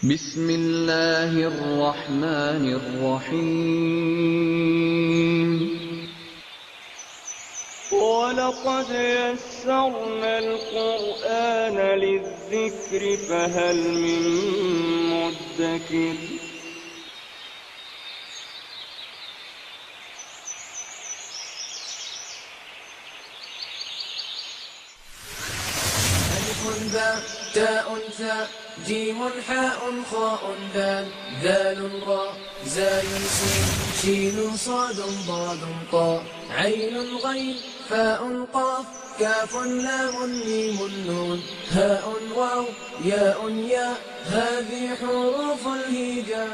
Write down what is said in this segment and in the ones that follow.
بسم اللہ الرحمن الرحیم وَلَقَدْ يَسَّرْنَا الْقُرْآنَ لِلذِّكْرِ فَهَلْ مِن مُّدَّكِرٍ تاء ثاء جيم حاء خاء دال ذال راء زاي سين شين صاد ضاد طاء عين غين فاء قاف كاف لام ميم نون هاء واو ياء ياء هذه حروف الهجاء.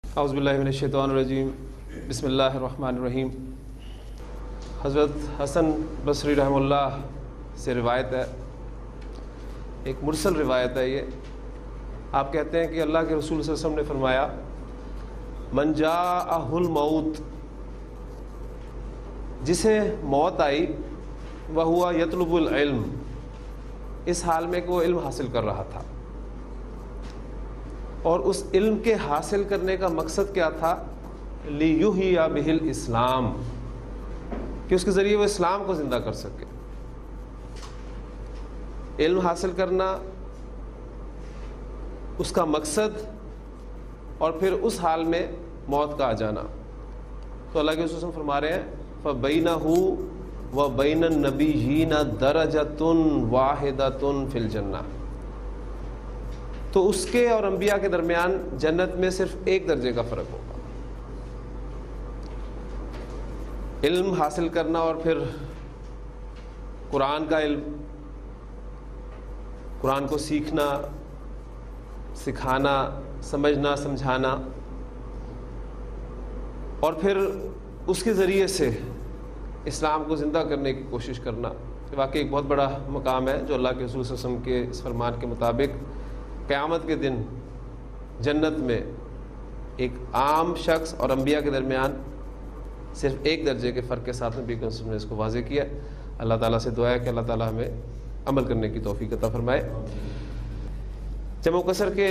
اعوذ باللہ من الشیطان الرجیم. بسم اللہ الرحمن الرحیم. حضرت حسن بصری رحمہ اللہ سے روایت ہے، ایک مرسل روایت ہے. یہ آپ کہتے ہیں کہ اللہ کے رسول صلی اللہ علیہ وسلم نے فرمایا، من جاءہ الموت، جسے موت آئی، وہو یطلب العلم، اس حال میں کہ وہ علم حاصل کر رہا تھا، اور اس علم کے حاصل کرنے کا مقصد کیا تھا؟ لیحیی بہ الاسلام، کہ اس کے ذریعے وہ اسلام کو زندہ کر سکے. علم حاصل کرنا اس کا مقصد، اور پھر اس حال میں موت کا آ جانا. تو اللہ کے رسول صلی اللہ علیہ وسلم فرما رہے ہیں، فَبَيْنَهُ وَبَيْنَ النَّبِيِّينَ دَرَجَةٌ وَاحِدَةٌ فِي الْجَنَّةِ. تو اس کے اور انبیاء کے درمیان جنت میں صرف ایک درجے کا فرق ہوگا. علم حاصل کرنا اور پھر قرآن کا علم، قرآن کو سیکھنا، سکھانا، سمجھنا، سمجھانا، اور پھر اس کے ذریعے سے اسلام کو زندہ کرنے کی کوشش کرنا، یہ واقعی ایک بہت بڑا مقام ہے جو اللہ کے رسول صلی اللہ علیہ وسلم کے اس فرمان کے مطابق قیامت کے دن جنت میں ایک عام شخص اور انبیاء کے درمیان صرف ایک درجے کے فرق کے ساتھ میں بیگم نے اس کو واضح کیا. اللہ تعالیٰ سے دعا ہے کہ اللہ تعالیٰ ہمیں عمل کرنے کی توفیق عطا فرمائے. جمع کثر کے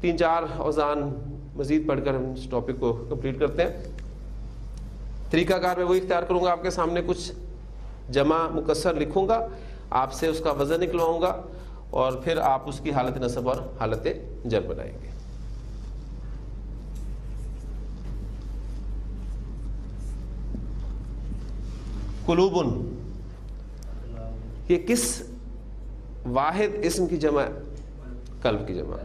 3-4 اوزان مزید پڑھ کر ہم اس ٹاپک کو کمپلیٹ کرتے ہیں. طریقہ کار میں وہی اختیار کروں گا، آپ کے سامنے کچھ جمع مکسر لکھوں گا، آپ سے اس کا وزن نکلواؤں گا، اور پھر آپ اس کی حالت نصب اور حالت جر بنائیں گے. قلوبن، یہ کس واحد اسم کی جمع ہے؟ قلب کی جمع.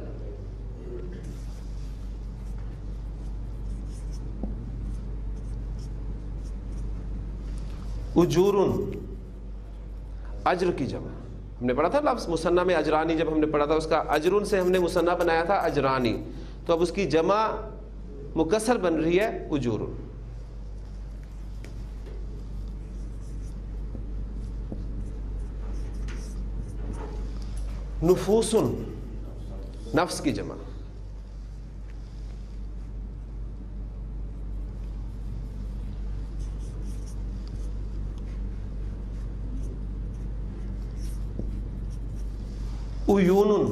اجورن، اجر کی جمع. ہم نے پڑھا تھا لفظ مثنیٰ میں اجرانی، جب ہم نے پڑھا تھا اس کا اجرن سے ہم نے مثنیٰ بنایا تھا اجرانی، تو اب اس کی جمع مکسر بن رہی ہے اجورن. نفوسن، نفس کی جمع. عیونن،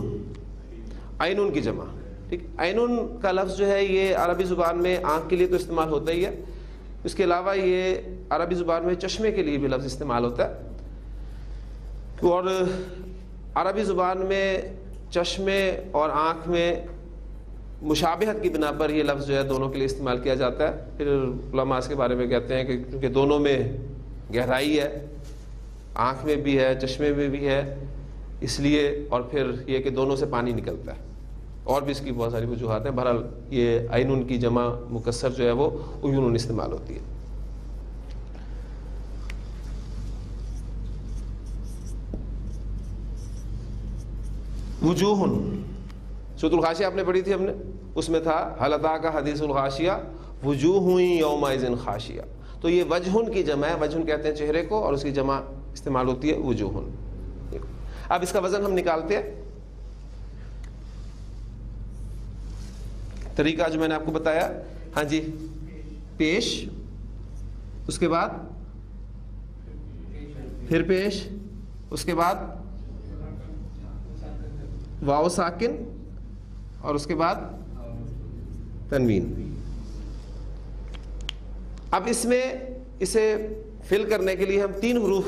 عینن کی جمع. ٹھیک، عینن کا لفظ جو ہے یہ عربی زبان میں آنکھ کے لیے تو استعمال ہوتا ہی ہے، اس کے علاوہ یہ عربی زبان میں چشمے کے لیے بھی لفظ استعمال ہوتا ہے. اور عربی زبان میں چشمے اور آنکھ میں مشابہت کی بنا پر یہ لفظ جو ہے دونوں کے لیے استعمال کیا جاتا ہے. پھر علماء اس کے بارے میں کہتے ہیں کہ کیونکہ دونوں میں گہرائی ہے، آنکھ میں بھی ہے، چشمے میں بھی ہے، اس لیے، اور پھر یہ کہ دونوں سے پانی نکلتا ہے، اور بھی اس کی بہت ساری وجوہات ہیں. بہرحال یہ عینن کی جمع مکسر جو ہے وہ عیون استعمال ہوتی ہے. وجوہن، سورۃ الغاشیہ آپ نے پڑھی تھی ہم نے، اس میں تھا هل اتاک حدیث الغاشیہ وجوہ یومئذ خاشیہ. تو یہ وجہن کی جمع ہے، وجہن کہتے ہیں چہرے کو، اور اس کی جمع استعمال ہوتی ہے وجوہن. اب اس کا وزن ہم نکالتے ہیں. طریقہ جو میں نے آپ کو بتایا، ہاں جی، پیش، اس کے بعد پھر پیش، اس کے بعد واو ساکن اور اس کے بعد تنوین. اب اس میں اسے فل کرنے کے لیے ہم 3 حروف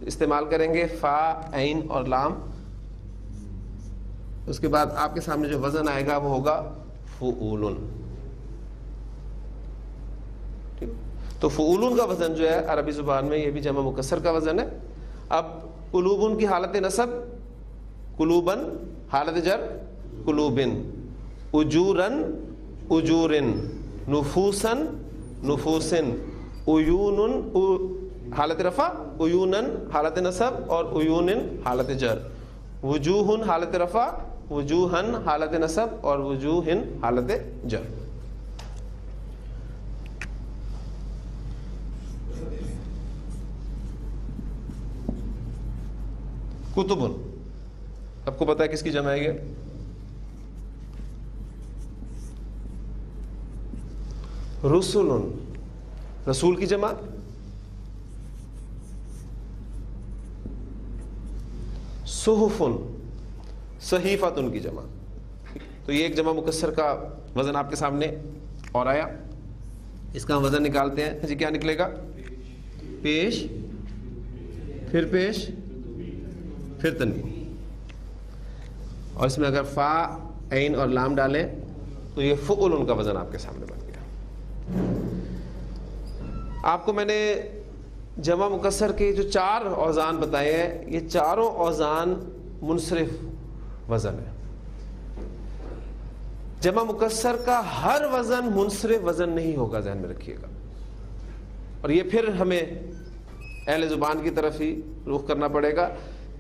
استعمال کریں گے، فا، عین اور لام. اس کے بعد آپ کے سامنے جو وزن آئے گا وہ ہوگا فعول. تو فعول کا وزن جو ہے عربی زبان میں یہ بھی جمع مکسر کا وزن ہے. اب قلوبن کی حالت نصب قلوبن، حالت جر قلوبن، اجورن اجورن، نفوسن نفوسن، عیونن حالت رفع عیونن حالت نصب اور عیونن حالت جر، وجوہن حالت رفع وجوہن حالت نصب اور وجوہن حالت جر. کتبن آپ کو پتا ہے کس کی جمع ہے یہ؟ رسولن، رسول کی جمع. صحفن، صحیفتن کی جمع. تو یہ ایک جمع مکسر کا وزن آپ کے سامنے اور آیا. اس کا ہم وزن نکالتے ہیں. جی کیا نکلے گا؟ پیش، پھر پیش، پھر تنوین. اور اس میں اگر فا، عین اور لام ڈالیں تو یہ فعل ان کا وزن آپ کے سامنے بن گیا. آپ کو میں نے جمع مکسر کے جو 4 اوزان بتائے ہیں، یہ چاروں اوزان منصرف وزن ہے. جمع مکسر کا ہر وزن منصرف وزن نہیں ہوگا، ذہن میں رکھیے گا. اور یہ پھر ہمیں اہل زبان کی طرف ہی رخ کرنا پڑے گا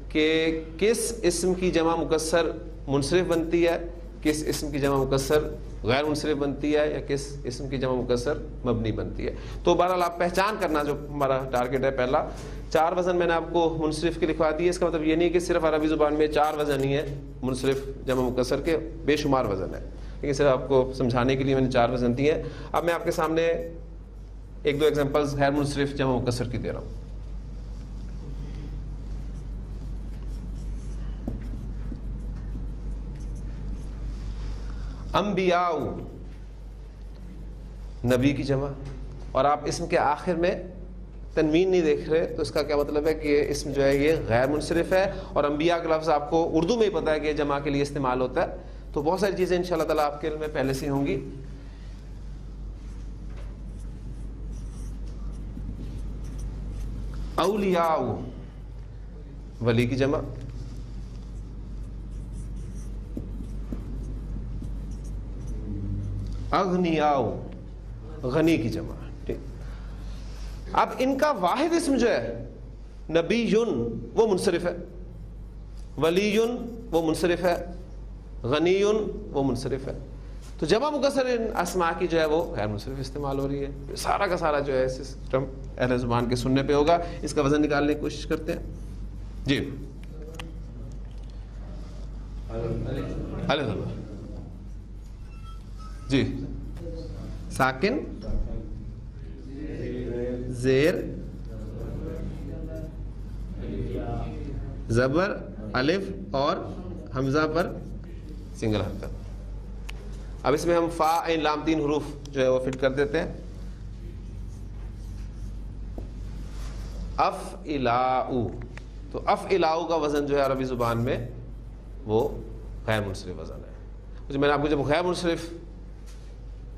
کہ کس اسم کی جمع مکسر منصرف بنتی ہے، کس اسم کی جمع مکسر غیر منصرف بنتی ہے، یا کس اسم کی جمع مکسر مبنی بنتی ہے. تو بہرحال آپ پہچان کرنا جو ہمارا ٹارگٹ ہے. پہلا 4 وزن میں نے آپ کو منصرف کے لکھوا دیے. اس کا مطلب یہ نہیں کہ صرف عربی زبان میں 4 وزن ہی ہے منصرف جمع مکسر کے، بے شمار وزن ہے، لیکن صرف آپ کو سمجھانے کے لیے میں نے 4 وزن دیے ہیں. اب میں آپ کے سامنے 1-2 ایگزامپلز غیر منصرف جمع مکسر کی دے رہا ہوں. انبیاء، نبی کی جمع. اور آپ اسم کے آخر میں تنوین نہیں دیکھ رہے تو اس کا کیا مطلب ہے کہ یہ اسم جو ہے یہ غیر منصرف ہے. اور انبیاء کا لفظ آپ کو اردو میں ہی پتا ہے کہ یہ جمع کے لیے استعمال ہوتا ہے. تو بہت ساری چیزیں انشاءاللہ تعالیٰ آپ کے علم میں پہلے سے ہوں گی. اولیاء، ولی کی جمع. اغنیاء، غنی کی جمع. ٹھیک. اب ان کا واحد اسم جو ہے نبیٌ وہ منصرف ہے، ولیٌ وہ منصرف ہے، غنیٌ وہ منصرف ہے. تو جمع مکسر ان اسماء کی جو ہے وہ غیر منصرف استعمال ہو رہی ہے. سارا کا سارا جو ہے سسٹم اہل زبان کے سننے پہ ہوگا. اس کا وزن نکالنے کی کوشش کرتے ہیں. جی الحمد جی ساکن، زیر، زبر، الف اور حمزہ پر سنگل حرکت. اب اس میں ہم فا، عین، لام 3 حروف جو ہے وہ فٹ کر دیتے ہیں. افعلاء، تو افعلاء کا وزن جو ہے عربی زبان میں وہ غیر منصرف وزن ہے. میں نے آپ کو جب غیر منصرف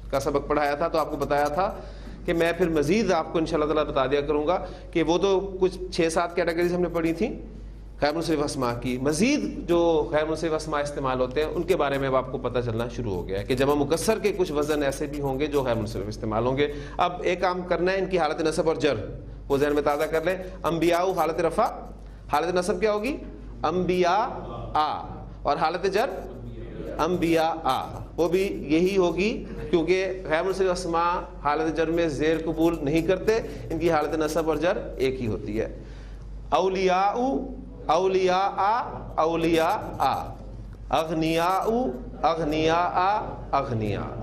کا سبق پڑھایا تھا تو آپ کو بتایا تھا کہ میں پھر مزید آپ کو انشاءاللہ تعالیٰ بتا دیا کروں گا کہ وہ تو کچھ 6-7 کیٹیگریز ہم نے پڑھی تھیں غیر منصرف اسماء کی. مزید جو غیر منصرف اسماء استعمال ہوتے ہیں ان کے بارے میں اب آپ کو پتہ چلنا شروع ہو گیا ہے کہ جمع مکسر کے کچھ وزن ایسے بھی ہوں گے جو غیر منصرف استعمال ہوں گے. اب ایک کام کرنا ہے، ان کی حالت نصب اور جر وہ ذہن میں تازہ کر لیں. انبیاء حالت رفع، حالت نصب کیا ہوگی؟ انبیاء آ، اور حالت جر انبیاء آ وہ بھی یہی ہوگی کیونکہ غیر منصرف اسماء حالت جر میں زیر قبول نہیں کرتے. ان کی حالت نصب اور جر ایک ہی ہوتی ہے. اولیاء، اولیاء، اولیاء، اغنیاء، اغنیاء، اغنیاء.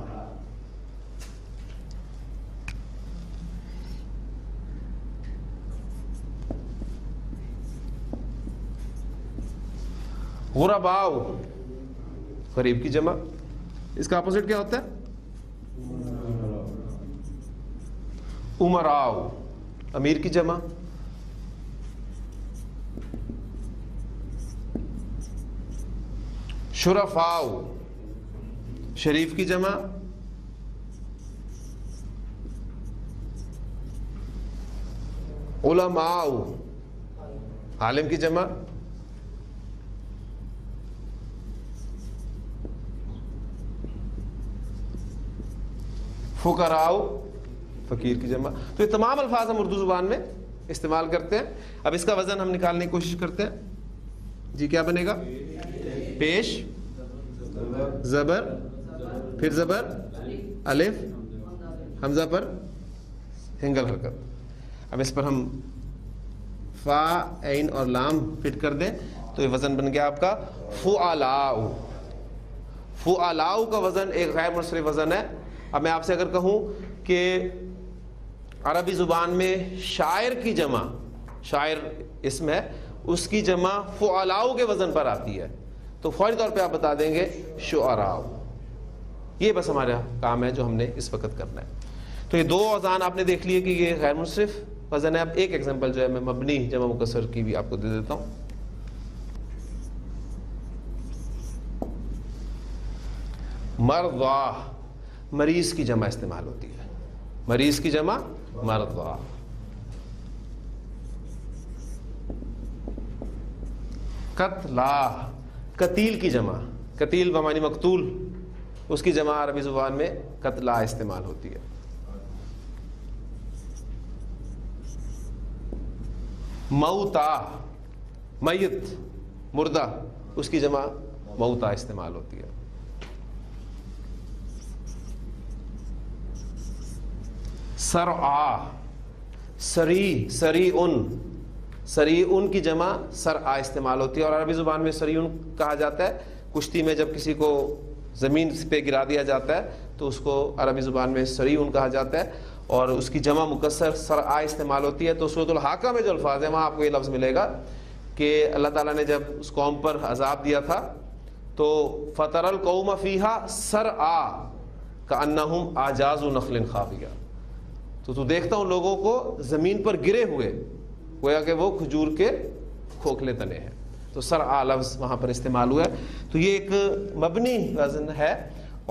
غرباء غریب کی جمع. اس کا اپوزٹ کیا ہوتا ہے؟ امراء امیر کی جمع. شرفاء شریف کی جمع. علماء عالم کی جمع. فقراء فقیر کی جمع. تو یہ تمام الفاظ ہم اردو زبان میں استعمال کرتے ہیں. اب اس کا وزن ہم نکالنے کی کوشش کرتے ہیں. جی کیا بنے گا؟ پیش زبر پھر زبر الف حمزہ پر سنگل حرکت. اب اس پر ہم فا عین اور لام فٹ کر دیں تو یہ وزن بن گیا آپ کا فعلاء. فعلاء کا وزن ایک غیر منصرف وزن ہے. اب میں آپ سے اگر کہوں کہ عربی زبان میں شاعر کی جمع، شاعر اسم ہے، اس کی جمع فعلاء کے وزن پر آتی ہے تو فوری طور پہ آپ بتا دیں گے شعراء. یہ بس ہمارا کام ہے جو ہم نے اس وقت کرنا ہے. تو یہ دو اوزان آپ نے دیکھ لیے کہ یہ غیر منصرف وزن ہے. اب ایک ایگزامپل جو ہے میں مبنی جمع مکسر کی بھی آپ کو دے دیتا ہوں. مرضا مریض کی جمع استعمال ہوتی ہے. مریض کی جمع مرضا. قتلا قتیل کی جمع. قتیل بمعنی مقتول، اس کی جمع عربی زبان میں قتلا استعمال ہوتی ہے. موتا میت مردہ، اس کی جمع موتا استعمال ہوتی ہے. سرعا سری سریعن، سریعن کی جمع سرعا استعمال ہوتی ہے. اور عربی زبان میں سریعن کہا جاتا ہے کشتی میں جب کسی کو زمین پہ گرا دیا جاتا ہے تو اس کو عربی زبان میں سریعن کہا جاتا ہے اور اس کی جمع مکسر سرعا استعمال ہوتی ہے. تو سورۃ الحاقہ میں جو الفاظ ہیں وہاں آپ کو یہ لفظ ملے گا کہ اللہ تعالیٰ نے جب اس قوم پر عذاب دیا تھا تو فَتَرَى الْقَوْمَ فِيهَا سَرْعَا كَأَنَّهُمْ أَعْجَازُ نَخْلٍ خَاوِيَةٍ. تو دیکھتا ہوں لوگوں کو زمین پر گرے ہوئے گویا کہ وہ کھجور کے کھوکھلے تنے ہیں. تو سرعا لفظ وہاں پر استعمال ہوا ہے. تو یہ ایک مبنی وزن ہے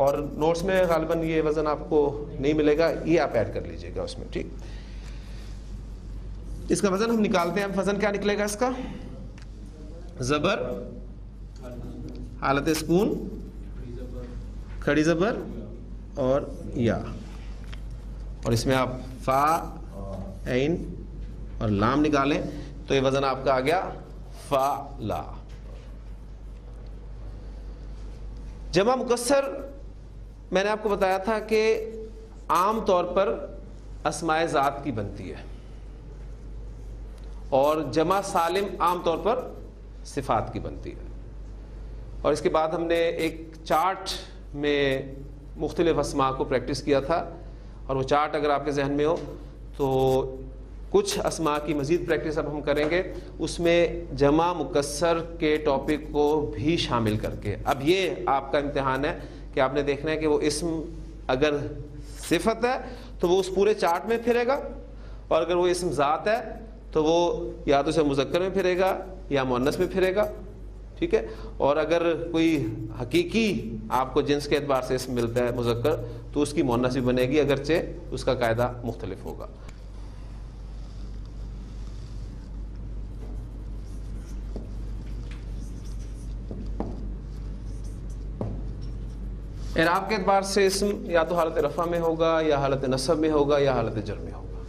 اور نوٹس میں غالباً یہ وزن آپ کو نہیں ملے گا، یہ آپ ایڈ کر لیجئے گا اس میں. ٹھیک، اس کا وزن ہم نکالتے ہیں. وزن کیا نکلے گا اس کا؟ زبر حالت سکون، کھڑی زبر اور یا، اور اس میں آپ فا عین اور لام نکالیں تو یہ وزن آپ کا آ گیا فعلا. جمع مکسر میں نے آپ کو بتایا تھا کہ عام طور پر اسماء ذات کی بنتی ہے اور جمع سالم عام طور پر صفات کی بنتی ہے. اور اس کے بعد ہم نے ایک چارٹ میں مختلف اسماء کو پریکٹس کیا تھا اور وہ چارٹ اگر آپ کے ذہن میں ہو تو کچھ اسماء کی مزید پریکٹس اب ہم کریں گے اس میں جمع مکسر کے ٹاپک کو بھی شامل کر کے. اب یہ آپ کا امتحان ہے کہ آپ نے دیکھنا ہے کہ وہ اسم اگر صفت ہے تو وہ اس پورے چارٹ میں پھرے گا اور اگر وہ اسم ذات ہے تو وہ یا تو اسے مذکر میں پھرے گا یا مؤنث میں پھرے گا. ٹھیک ہے، اور اگر کوئی حقیقی آپ کو جنس کے اعتبار سے اسم ملتا ہے مذکر تو اس کی مؤنث بھی بنے گی اگرچہ اس کا قاعدہ مختلف ہوگا. اعراب کے اعتبار سے اسم یا تو حالت رفع میں ہوگا یا حالت نصب میں ہوگا یا حالت جر میں ہوگا.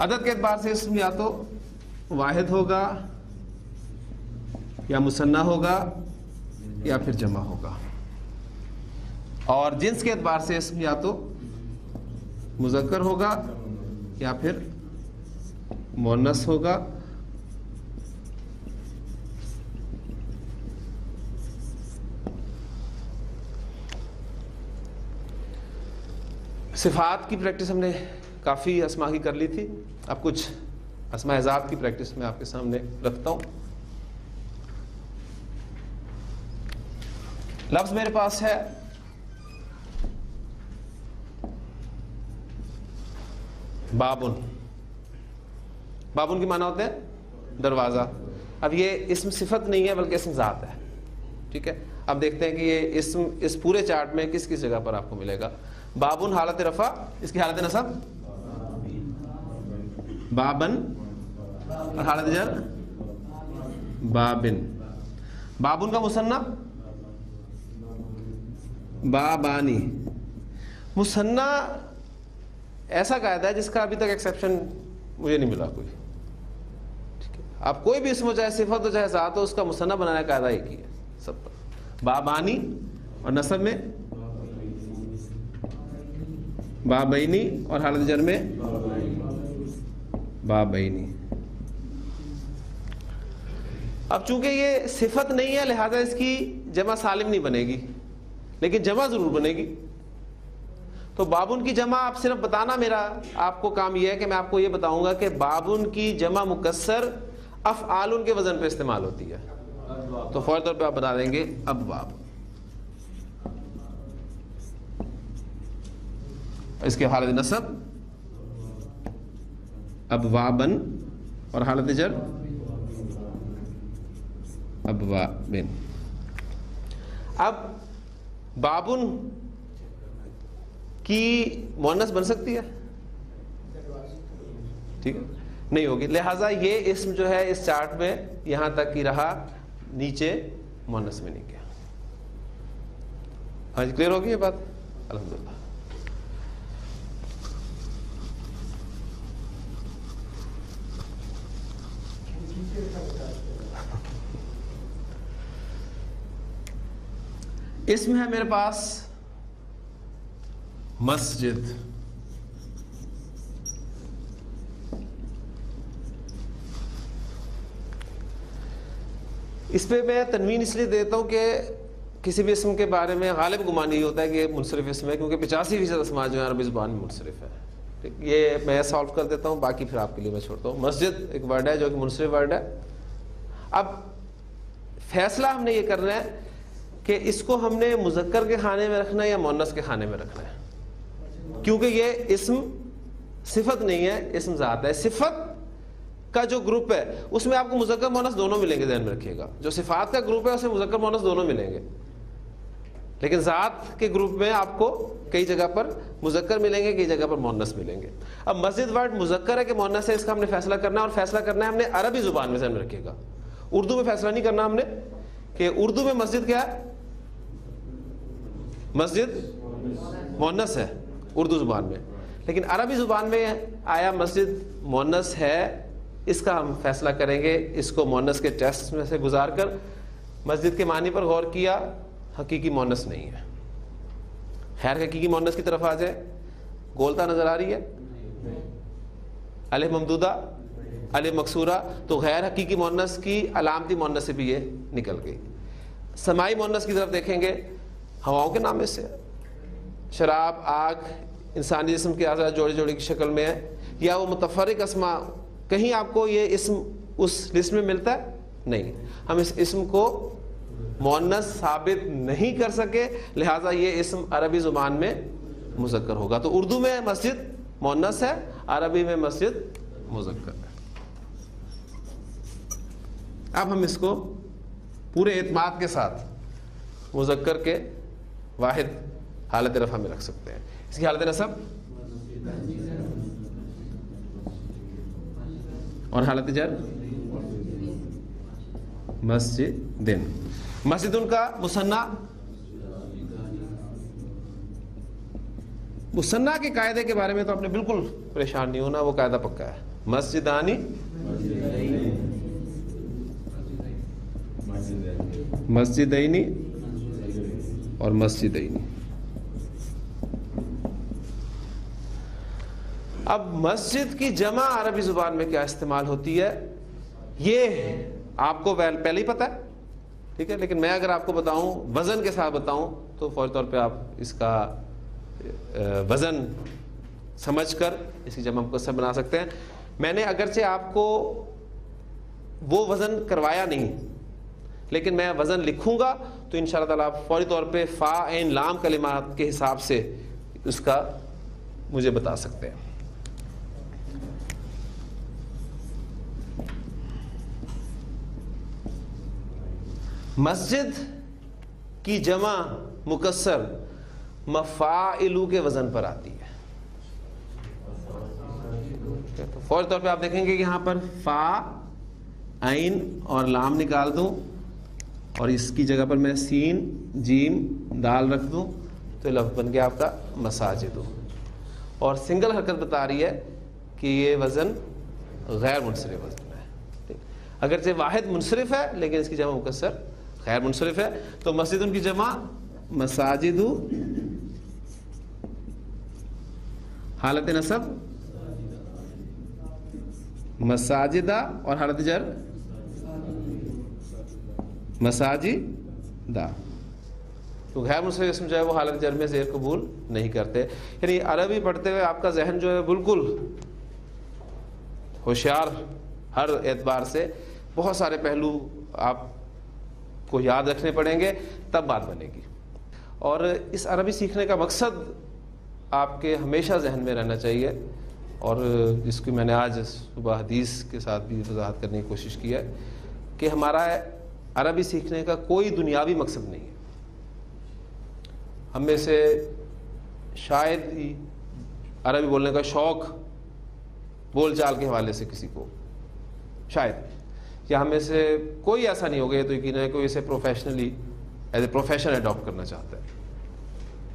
عدد کے اعتبار سے اسم یا تو واحد ہوگا یا مثنی ہوگا یا پھر جمع ہوگا. اور جنس کے اعتبار سے اسم یا تو مذکر ہوگا یا پھر مؤنث ہوگا. صفات کی پریکٹس ہم نے کافی اسماء کی کر لی تھی. اب کچھ اسماء ذات کی پریکٹس میں آپ کے سامنے رکھتا ہوں. لفظ میرے پاس ہے بابن. بابن کی معنی ہوتے ہیں دروازہ. اب یہ اسم صفت نہیں ہے بلکہ اسم ذات ہے. ٹھیک ہے, اب دیکھتے ہیں کہ یہ اسم اس پورے چارٹ میں کس کس جگہ پر آپ کو ملے گا. بابن حالت رفع, اس کی حالت نصب بابن, اور حالت جر بابن. بابن کا مثنیٰ بابانی. مثنیٰ ایسا قاعدہ ہے جس کا ابھی تک ایکسیپشن مجھے نہیں ملا کوئی. ٹھیک ہے, آپ کوئی بھی اسم ہو, چاہے صفت ہو چاہے ذات ہو, اس کا مثنیٰ بنانے کا قاعدہ ایک ہی ہے سب پر. بابانی اور نصب میں بابینی اور حالت جر میں بابینی. اب چونکہ یہ صفت نہیں ہے لہذا اس کی جمع سالم نہیں بنے گی, لیکن جمع ضرور بنے گی. تو بابن کی جمع آپ صرف بتانا, میرا آپ کو کام یہ ہے کہ میں آپ کو یہ بتاؤں گا کہ بابن کی جمع مکسر افعال کے وزن پہ استعمال ہوتی ہے. تو فوری طور پہ آپ بتا دیں گے ابواب. اس کی حالت نصب ابوابن اور حالت جر ابوابن. اب بابن کی مؤنث بن سکتی ہے؟ ٹھیک ہے, نہیں ہوگی. لہٰذا یہ اسم جو ہے اس چارٹ میں یہاں تک ہی رہا, نیچے مؤنث میں نہیں گیا. ہاں جی, کلیئر ہوگی یہ بات؟ الحمدللہ. اسم ہے میرے پاس مسجد. اس پہ میں تنوین اس لیے دیتا ہوں کہ کسی بھی اسم کے بارے میں غالب گمان یہ ہوتا ہے کہ یہ منصرف اسم ہے, کیونکہ 85% اسماء جو ہیں عربی زبان میں منصرف ہے. یہ میں سالو کر دیتا ہوں, باقی پھر آپ کے لیے میں چھوڑتا ہوں. مسجد ایک ورڈ ہے جو کہ منصرف ورڈ ہے. اب فیصلہ ہم نے یہ کرنا ہے کہ اس کو ہم نے مذکر کے خانے میں رکھنا ہے یا مؤنث کے خانے میں رکھنا ہے, کیونکہ یہ اسم صفت نہیں ہے, اسم ذات ہے. صفت کا جو گروپ ہے اس میں آپ کو مذکر مؤنث دونوں ملیں گے, ذہن میں رکھیے گا. جو صفات کا گروپ ہے اس میں مذکر مؤنث دونوں ملیں گے, لیکن ذات کے گروپ میں آپ کو کئی جگہ پر مذکر ملیں گے, کئی جگہ پر مؤنث ملیں گے. اب مسجد ورڈ مذکر ہے کہ مؤنث ہے, اس کا ہم نے فیصلہ کرنا ہے, اور فیصلہ کرنا ہے ہم نے عربی زبان میں, ذہن میں رکھیے گا. اردو میں فیصلہ نہیں کرنا ہم نے کہ اردو میں مسجد کیا ہے, مسجد مؤنث ہے اردو زبان میں, لیکن عربی زبان میں آیا مسجد مؤنث ہے. اس کا ہم فیصلہ کریں گے, اس کو مؤنث کے ٹیسٹ میں سے گزار کر مسجد کے معنی پر غور کیا, حقیقی مؤنث نہیں ہے. خیر حقیقی مؤنث کی طرف آ جائے, گولتا نظر آ رہی ہے, الف ممدودہ الف مکسورہ, تو غیر حقیقی مؤنث کی علامتی مؤنث سے بھی یہ نکل گئی. سماعی مؤنث کی طرف دیکھیں گے, ہواؤں کے نام سے, شراب, آگ, انسانی جسم کے اعضاء جوڑے جوڑے کی شکل میں ہے, یا وہ متفرق اسماء, کہیں آپ کو یہ اسم اس لسٹ میں ملتا ہے؟ نہیں. ہم اس اسم کو مؤنث ثابت نہیں کر سکے, لہٰذا یہ اسم عربی زبان میں مذکر ہوگا. تو اردو میں مسجد مؤنث ہے, عربی میں مسجد مذکر ہے. اب ہم اس کو پورے اعتماد کے ساتھ مذکر کے واحد حالت رفع میں رکھ سکتے ہیں. اس کی حالت نصب اور حالت جر مسجدن. مسجدن کا مثنیٰ کے قاعدے کے بارے میں تو آپ نے بالکل پریشان نہیں ہونا, وہ قاعدہ پکا ہے. مسجدانی, مسجدینی اور مسجدینی. اب مسجد کی جمع عربی زبان میں کیا استعمال ہوتی ہے یہ آپ کو پہلے ہی پتا ہے, ٹھیک ہے, لیکن میں اگر آپ کو بتاؤں, وزن کے ساتھ بتاؤں, تو فوری طور پہ آپ اس کا وزن سمجھ کر اس کی جمع مکسر بنا سکتے ہیں. میں نے اگرچہ آپ کو وہ وزن کروایا نہیں, لیکن میں وزن لکھوں گا تو انشاءاللہ تعالیٰ آپ فوری طور پہ فا عین لام کلمات کے حساب سے اس کا مجھے بتا سکتے ہیں. مسجد کی جمع مکسر مفاعلو کے وزن پر آتی ہے. تو فوری طور پہ آپ دیکھیں گے کہ یہاں پر فا عین اور لام نکال دوں اور اس کی جگہ پر میں سین جیم دال رکھ دوں تو لفظ بن گیا آپ کا مساجد. اور سنگل حرکت بتا رہی ہے کہ یہ وزن غیر منصرف وزن ہے. اگرچہ واحد منصرف ہے لیکن اس کی جمع مکسر غیر منصرف ہے. تو مسجد ان کی جمع مساجد حالت نصب مساجدہ اور حالت جر مساجدہ. تو غیر منصرف اسم جو ہے وہ حالت جر میں زیر قبول نہیں کرتے. یعنی عربی پڑھتے ہوئے آپ کا ذہن جو ہے بالکل ہوشیار ہر اعتبار سے, بہت سارے پہلو آپ کو یاد رکھنے پڑیں گے تب بات بنے گی. اور اس عربی سیکھنے کا مقصد آپ کے ہمیشہ ذہن میں رہنا چاہیے, اور جس کی میں نے آج صبح حدیث کے ساتھ بھی وضاحت کرنے کی کوشش کی ہے کہ ہمارا عربی سیکھنے کا کوئی دنیاوی مقصد نہیں ہے. ہم میں سے شاید ہی عربی بولنے کا شوق بول چال کے حوالے سے کسی کو, شاید, یا ہم میں سے کوئی ایسا نہیں ہوگا, یہ تو یقین ہے کوئی اسے professionally as a profession adopt کرنا چاہتا ہے.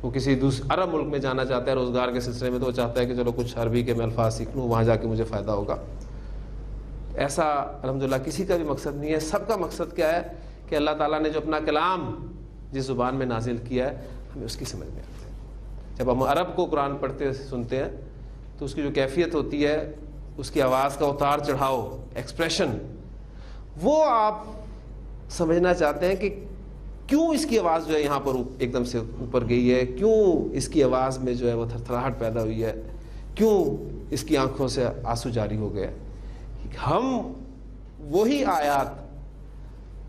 وہ کسی دوسرے عرب ملک میں جانا چاہتا ہے روزگار کے سلسلے میں, تو وہ چاہتا ہے کہ چلو کچھ عربی کے میں الفاظ سیکھ لوں, وہاں جا کے مجھے فائدہ ہوگا. ایسا الحمدللہ کسی کا بھی مقصد نہیں ہے. سب کا مقصد کیا ہے کہ اللہ تعالیٰ نے جو اپنا کلام جس زبان میں نازل کیا ہے ہمیں اس کی سمجھ میں آتی ہے. جب ہم عرب کو قرآن پڑھتے سنتے ہیں تو اس کی جو کیفیت ہوتی ہے, اس کی آواز کا اتار چڑھاؤ, ایکسپریشن, وہ آپ سمجھنا چاہتے ہیں کہ کیوں اس کی آواز جو ہے یہاں پر ایک دم سے اوپر گئی ہے, کیوں اس کی آواز میں جو ہے وہ تھرتھراہٹ پیدا ہوئی ہے, کیوں اس کی آنکھوں سے آنسو جاری ہو گئے. ہم وہی آیات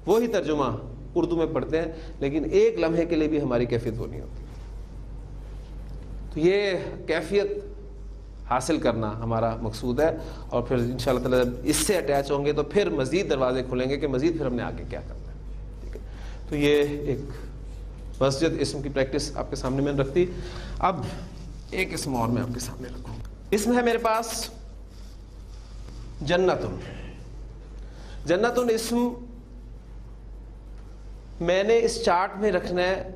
وہی ترجمہ اردو میں پڑھتے ہیں لیکن ایک لمحے کے لیے بھی ہماری کیفیت وہ نہیں ہوتی. تو یہ کیفیت حاصل کرنا ہمارا مقصود ہے, اور پھر انشاءاللہ تعالی جب اس سے اٹیچ ہوں گے تو پھر مزید دروازے کھلیں گے کہ مزید پھر ہم نے آگے کیا کرنا ہے. ٹھیک ہے, تو یہ ایک مسجد اسم کی پریکٹس آپ کے سامنے میں رکھ دی. اب ایک اسم اور میں آپ کے سامنے رکھوں. اسم ہے میرے پاس جنتن. جنتن اسم میں نے اس چارٹ میں رکھنا ہے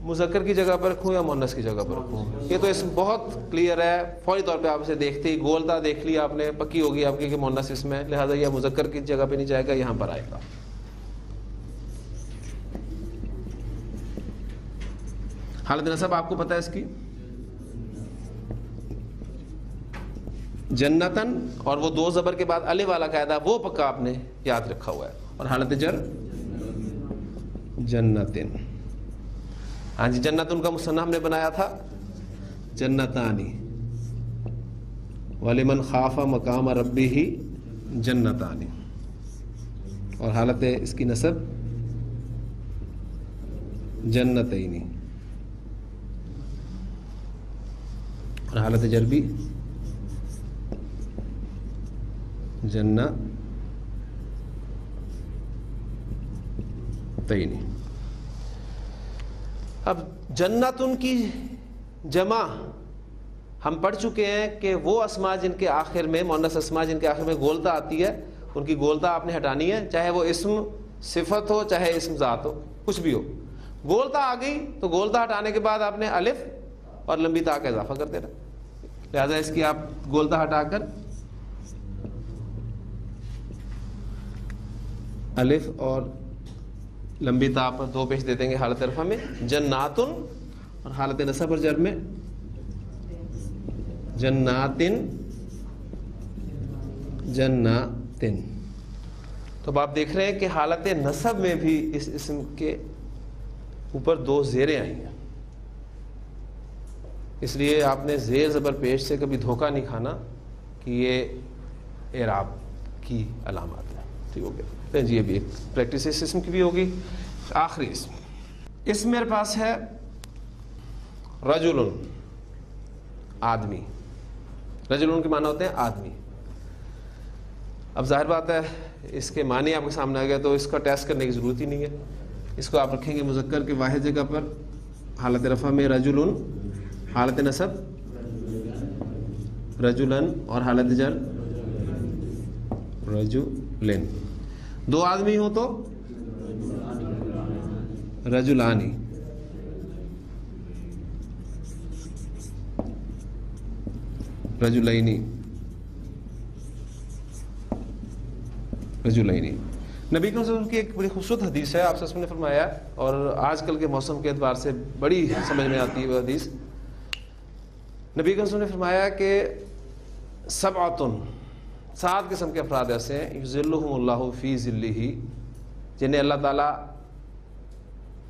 مذکر کی جگہ پر رکھوں یا مؤنث کی جگہ پر رکھوں. یہ تو اسم بہت کلیئر ہے, فوری طور پہ آپ اسے دیکھتے ہی گولتا دیکھ لیا آپ نے, پکی ہوگی آپ کی کہ مؤنث اسم ہے, لہٰذا یہ مذکر کی جگہ پہ نہیں جائے گا, یہاں پر آئے گا. حالت نصب آپ کو پتہ ہے اس کی جنتن, اور وہ دو زبر کے بعد الف والا قاعدہ وہ پکا آپ نے یاد رکھا ہوا ہے. اور حالت جر جنتن. ہاں جی, جنتن کا مثنیٰ ہم نے بنایا تھا جنتانی, ولمن خاف مقام ربہ جنتانی. اور حالت اس کی نصب جنتینی, اور حالت جر بھی جنتینی. اب جنتن کی جمع ہم پڑھ چکے ہیں کہ وہ اسماء جن کے آخر میں, مؤنث اسماء جن کے آخر میں گولتا آتی ہے, ان کی گولتا آپ نے ہٹانی ہے, چاہے وہ اسم صفت ہو چاہے اسم ذات ہو, کچھ بھی ہو. گولتا آ گئی تو گولتا ہٹانے کے بعد آپ نے الف اور لمبی تا کا اضافہ کر دینا. لہذا اس کی آپ گولتا ہٹا کر الف اور لمبی تا پر دو پیش دے دیں گے حالت رفع میں جناتن, اور حالت نصب اور جر میں جناتن جناتن. تو اب آپ دیکھ رہے ہیں کہ حالت نصب میں بھی اس اسم کے اوپر دو زیریں آئی ہیں, اس لیے آپ نے زیر زبر پیش سے کبھی دھوکہ نہیں کھانا کہ یہ اعراب کی علامات ہے. ٹھیک ہو گیا جی. یہ بھی ایک پریکٹس اس اسم کی بھی ہوگی. آخری اسم میرے پاس ہے رجل، آدمی. رجل کے معنی ہوتے ہیں آدمی. اب ظاہر بات ہے اس کے معنی آپ کے سامنے آ گیا تو اس کا ٹیسٹ کرنے کی ضرورت ہی نہیں ہے. اس کو آپ رکھیں گے مذکر کے واحد جگہ پر حالت رفع میں رجل، حالت نصب رجلن اور حالت جر رجلن. دو آدمی ہو تو رجلانی، رجلینی، رجلینی. نبی کریم صلی اللہ علیہ وسلم کی ایک بڑی خوبصورت حدیث ہے. آپ سے نے فرمایا اور آج کل کے موسم کے اعتبار سے بڑی سمجھ میں آتی ہے وہ حدیث. نبی کریم صلی اللہ علیہ وسلم نے فرمایا کہ سبعۃ، 7 قسم کے افراد ایسے ہیں یظلھم اللہ فی ظلہ، جنہیں اللہ تعالیٰ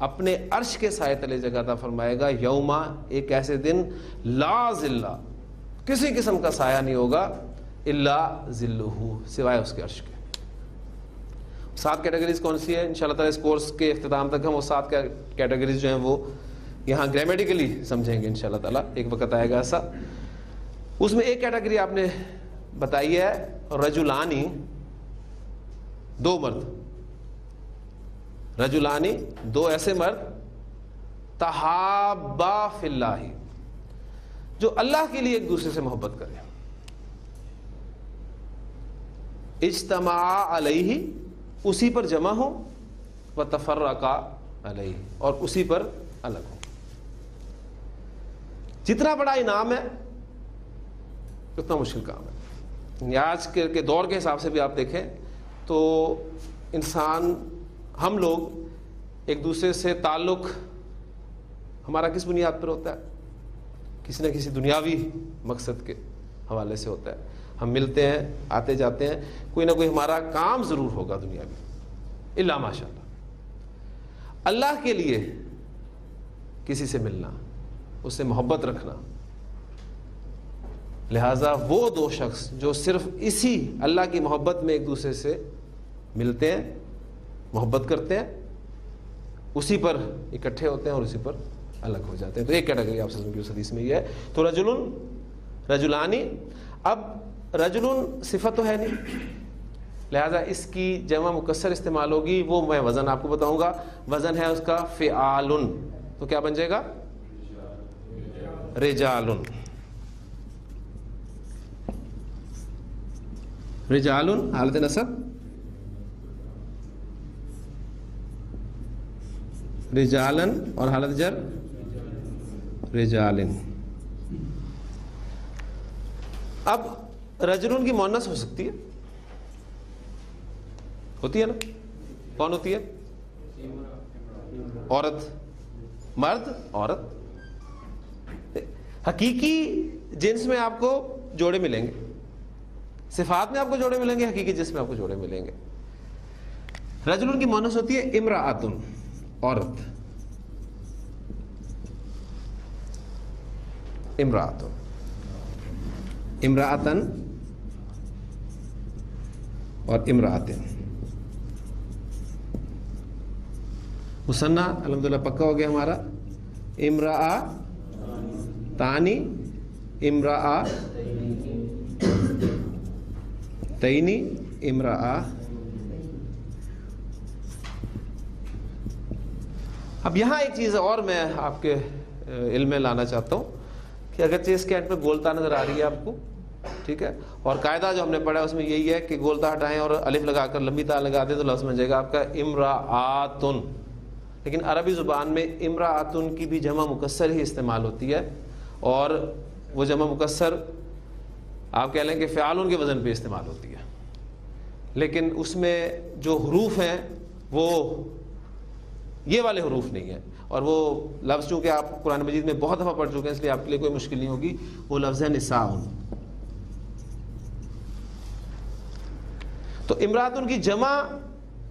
اپنے عرش کے سائے تلے جگہ عطا فرمائے گا. یوما، ایک ایسے دن، لا ظل، کسی قسم کا سایہ نہیں ہوگا، الا ظلہ، سوائے اس کے عرش کے. 7 کیٹیگریز کون سی ہیں؟ انشاءاللہ تعالیٰ اس کورس کے اختتام تک ہم وہ 7 کیٹیگریز جو ہیں وہ یہاں گرامیٹیکلی سمجھیں گے انشاءاللہ تعالیٰ. ایک وقت آئے گا ایسا. اس میں ایک کیٹیگری آپ نے بتائی ہے رجلانی، 2 مرد. رجلانی، 2 ایسے مرد تحابا فی اللہ، جو اللہ کے لیے ایک دوسرے سے محبت کریں. اجتماع علیہ، اسی پر جمع ہو، وتفرقا علیہ، اور اسی پر الگ ہو. جتنا بڑا انعام ہے اتنا مشکل کام ہے. آج کے دور کے حساب سے بھی آپ دیکھیں تو انسان، ہم لوگ ایک دوسرے سے تعلق ہمارا کس بنیاد پر ہوتا ہے؟ کسی نہ کسی دنیاوی مقصد کے حوالے سے ہوتا ہے. ہم ملتے ہیں، آتے جاتے ہیں، کوئی نہ کوئی ہمارا کام ضرور ہوگا دنیاوی، الا ماشاء اللہ. اللہ کے لیے کسی سے ملنا، اس سے محبت رکھنا، لہذا وہ 2 شخص جو صرف اسی اللہ کی محبت میں ایک دوسرے سے ملتے ہیں، محبت کرتے ہیں، اسی پر اکٹھے ہوتے ہیں اور اسی پر الگ ہو جاتے ہیں. تو ایک کیٹیگری آپ سے اس حدیث میں یہ ہے. تو رجلن، رجلانی. اب رجلن صفت تو ہے نہیں، لہذا اس کی جمع مکسر استعمال ہوگی. وہ میں وزن آپ کو بتاؤں گا. وزن ہے اس کا فعالن. تو کیا بن جائے گا؟ رجالن. رجالن حالت نصب رجالن اور حالت جر رجالن. اب رجلن کی مؤنث ہو سکتی ہے، ہوتی ہے نا؟ کون ہوتی ہے؟ عورت، مرد، عورت. حقیقی جنس میں آپ کو جوڑے ملیں گے، صفات میں آپ کو جوڑے ملیں گے، حقیقی جنس میں آپ کو جوڑے ملیں گے. رجلن کی مؤنث ہوتی ہے امرأۃن، عورت. امرأۃن، امرأۃن اور امرأۃن. مثنیٰ الحمدللہ پکا ہو گیا ہمارا. امرأ تانی، امرأ تینی، امرأ. اب یہاں ایک چیز اور میں آپ کے علم میں لانا چاہتا ہوں کہ اگرچہ اس کے اینڈ پہ گولتا نظر آ رہی ہے آپ کو، ٹھیک ہے، اور قاعدہ جو ہم نے پڑھا ہے اس میں یہی ہے کہ گولتا ہٹائیں اور الف لگا کر لمبی تا لگا دیں تو لفظ بن جائے گا آپ کا امرأۃن. لیکن عربی زبان میں امرأۃن کی بھی جمع مکسر ہی استعمال ہوتی ہے، اور وہ جمع مکسر آپ کہہ لیں کہ فعالن کے وزن پہ استعمال ہوتی ہے. لیکن اس میں جو حروف ہیں وہ یہ والے حروف نہیں ہیں، اور وہ لفظ چونکہ آپ قرآن مجید میں بہت دفعہ پڑھ چکے ہیں اس لیے آپ کے لیے کوئی مشکل نہیں ہوگی. وہ لفظ ہے نساءن. تو امرأۃن کی جمع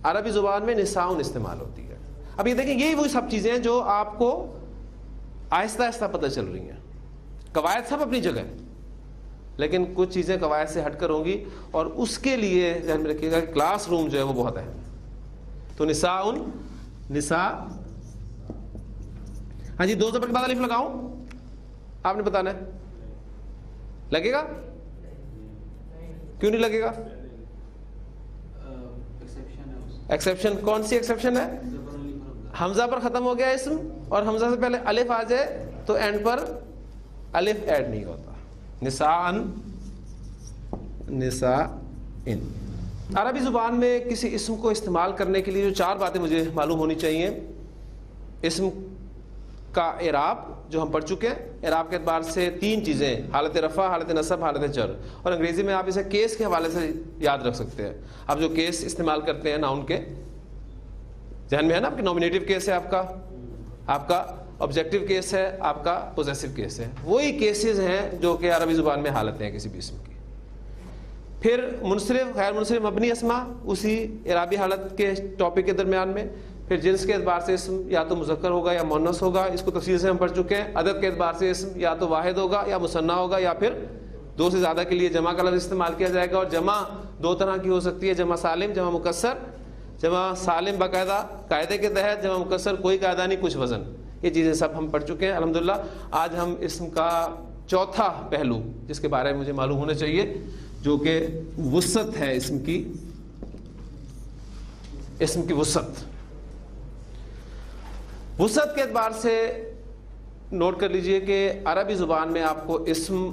عربی زبان میں نساءن استعمال ہوتی ہے. اب یہ دیکھیں یہی وہی سب چیزیں ہیں جو آپ کو آہستہ آہستہ پتہ چل رہی ہیں. قواعد سب اپنی جگہ ہیں، لیکن کچھ چیزیں قواعد سے ہٹ کر ہوں گی، اور اس کے لیے ذہن میں رکھیے گا کہ کلاس روم جو ہے وہ بہت اہم ہے. تو نساء، ہاں جی، 2 زبر کے بعد الف لگاؤں؟ آپ نے بتانا ہے. لگے گا؟ کیوں نہیں لگے گا؟ ایکسیپشن کون سی ایکسیپشن ہے؟ حمزہ پر ختم ہو گیا اسم اور حمزہ سے پہلے الف آ جائے تو اینڈ پر الف ایڈ نہیں ہوتا. نساء. عربی زبان میں کسی اسم کو استعمال کرنے کے لیے جو 4 باتیں مجھے معلوم ہونی چاہیے. اسم کا اعراب جو ہم پڑھ چکے ہیں، اعراب کے اعتبار سے 3 چیزیں، حالت رفع، حالت نصب، حالت جر. اور انگریزی میں آپ اسے کیس کے حوالے سے یاد رکھ سکتے ہیں. آپ جو کیس استعمال کرتے ہیں ناؤن کے، ذہن میں ہے نا آپ کی نومینیٹو کیس ہے، آپ کا آبجیکٹو کیس ہے، آپ کا پوزیسو کیس ہے. وہی کیسز ہیں جو کہ عربی زبان میں حالتیں ہیں کسی بھی اسم کی. پھر منصرف، غیر منصرف، مبنی اسما اسی اعرابی حالت کے ٹاپک کے درمیان میں. پھر جنس کے اعتبار سے اسم یا تو مذکر ہوگا یا مؤنث ہوگا، اس کو تفصیل سے ہم پڑھ چکے ہیں. عدد کے اعتبار سے اسم یا تو واحد ہوگا یا مثنیٰ ہوگا، یا پھر 2 سے زیادہ کے لیے جمع کا لفظ استعمال کیا جائے گا. اور جمع 2 طرح کی ہو سکتی ہے، جمع سالم، جمع مکسر. جمع سالم باقاعدہ قاعدے کے تحت، جمع مکسر کوئی قاعدہ نہیں، کچھ وزن. یہ چیزیں سب ہم پڑھ چکے ہیں الحمدللہ. آج ہم اسم کا چوتھا پہلو جس کے بارے میں مجھے معلوم ہونا چاہیے، جو کہ وسعت ہے اسم کی وسعت. وسعت کے اعتبار سے نوٹ کر لیجئے کہ عربی زبان میں آپ کو اسم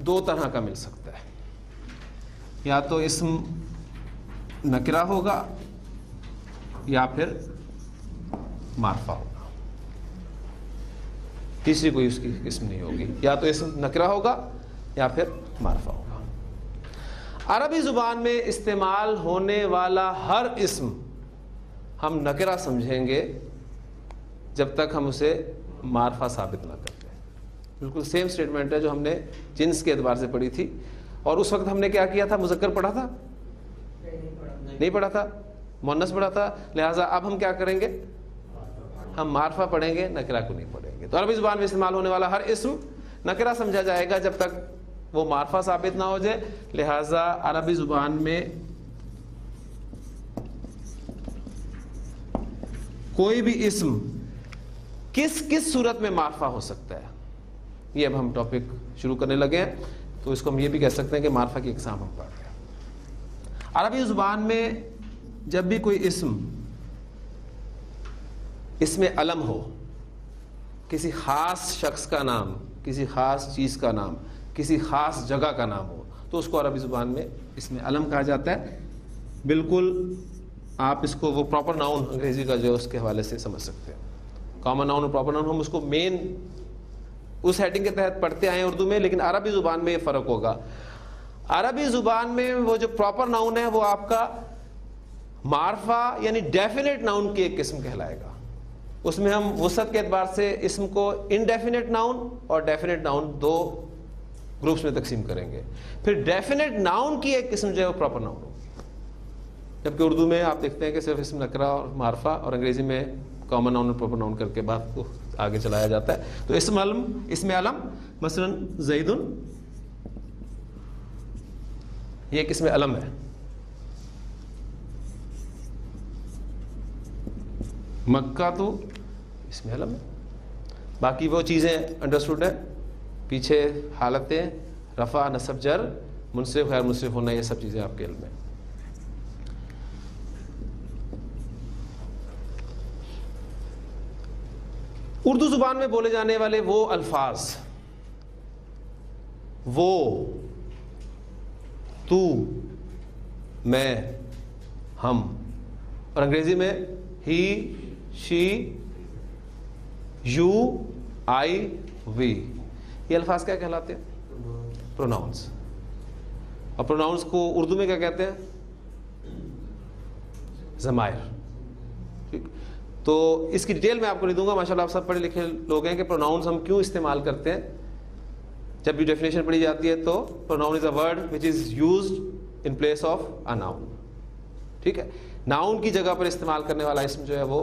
2 طرح کا مل سکتا ہے. یا تو اسم نکرہ ہوگا یا پھر معرفہ ہوگا. تیسری کوئی اس کی قسم نہیں ہوگی. یا تو اسم نکرہ ہوگا یا پھر معرفہ ہوگا. عربی زبان میں استعمال ہونے والا ہر اسم ہم نکرہ سمجھیں گے جب تک ہم اسے معرفہ ثابت نہ کرتے. بالکل سیم سٹیٹمنٹ ہے جو ہم نے جنس کے اعتبار سے پڑھی تھی. اور اس وقت ہم نے کیا کیا تھا؟ مذکر پڑھا تھا؟ نہیں پڑھا تھا، مؤنث پڑھا تھا. لہٰذا اب ہم کیا کریں گے؟ ہم معرفہ پڑھیں گے، نکرہ کو نہیں پڑھیں گے. تو عربی زبان میں استعمال ہونے والا ہر اسم نکرہ سمجھا جائے گا جب تک وہ معرفہ ثابت نہ ہو جائے. لہٰذا عربی زبان میں کوئی بھی اسم کس کس صورت میں معرفہ ہو سکتا ہے، یہ اب ہم ٹاپک شروع کرنے لگے ہیں. تو اس کو ہم یہ بھی کہہ سکتے ہیں کہ معرفہ کی اقسام ہم پڑھ رہے ہیں. عربی زبان میں جب بھی کوئی اسم علم ہو، کسی خاص شخص کا نام، کسی خاص چیز کا نام، کسی خاص جگہ کا نام ہو، تو اس کو عربی زبان میں اسم علم کہا جاتا ہے. بالکل آپ اس کو وہ پراپر ناؤن انگریزی کا جو ہے اس کے حوالے سے سمجھ سکتے ہیں. کامن ناؤن اور پراپر ناؤن ہم اس کو مین اس ہیڈنگ کے تحت پڑھتے آئے ہیں اردو میں، لیکن عربی زبان میں یہ فرق ہوگا. عربی زبان میں وہ جو پراپر ناؤن ہے وہ آپ کا معرفہ یعنی ڈیفینیٹ ناؤن کی ایک قسم کہلائے گا. اس میں ہم وسعت کے اعتبار سے اسم کو انڈیفینیٹ ناؤن اور ڈیفینیٹ ناؤن 2 گروپس میں تقسیم کریں گے. پھر ڈیفینیٹ ناؤن کی ایک قسم جو ہے وہ پراپر ناؤن ہوگی. جبکہ اردو میں آپ دیکھتے ہیں کہ صرف اسم نکرہ اور معرفہ، اور انگریزی میں کامن ناؤن اور پراپر ناؤن کر کے بات کو آگے چلایا جاتا ہے. تو اسم علم مثلا زید، یہ ایک اسم علم ہے. مکہ تو اسم علم ہے. باقی وہ چیزیں انڈرسٹوڈ ہیں پیچھے، حالتیں رفع، نصب، جر، منصرف، غیر منصرف ہونا، یہ سب چیزیں آپ کے علم میں. اردو زبان میں بولے جانے والے وہ الفاظ، وہ، تو، میں، ہم، اور انگریزی میں ہی، شی، یو، آئی، وی، یہ الفاظ کیا کہلاتے ہیں؟ پروناؤنس. اور پروناؤنس کو اردو میں کیا کہتے ہیں؟ ضمائر. تو اس کی ڈیٹیل میں آپ کو نہیں دوں گا، ماشاءاللہ آپ سب پڑھے لکھے لوگ ہیں کہ پروناؤنس ہم کیوں استعمال کرتے ہیں. جب بھی ڈیفینیشن پڑھی جاتی ہے تو pronoun is a word which is used in place of a noun. ٹھیک ہے، ناؤن کی جگہ پر استعمال کرنے والا اسم جو ہے وہ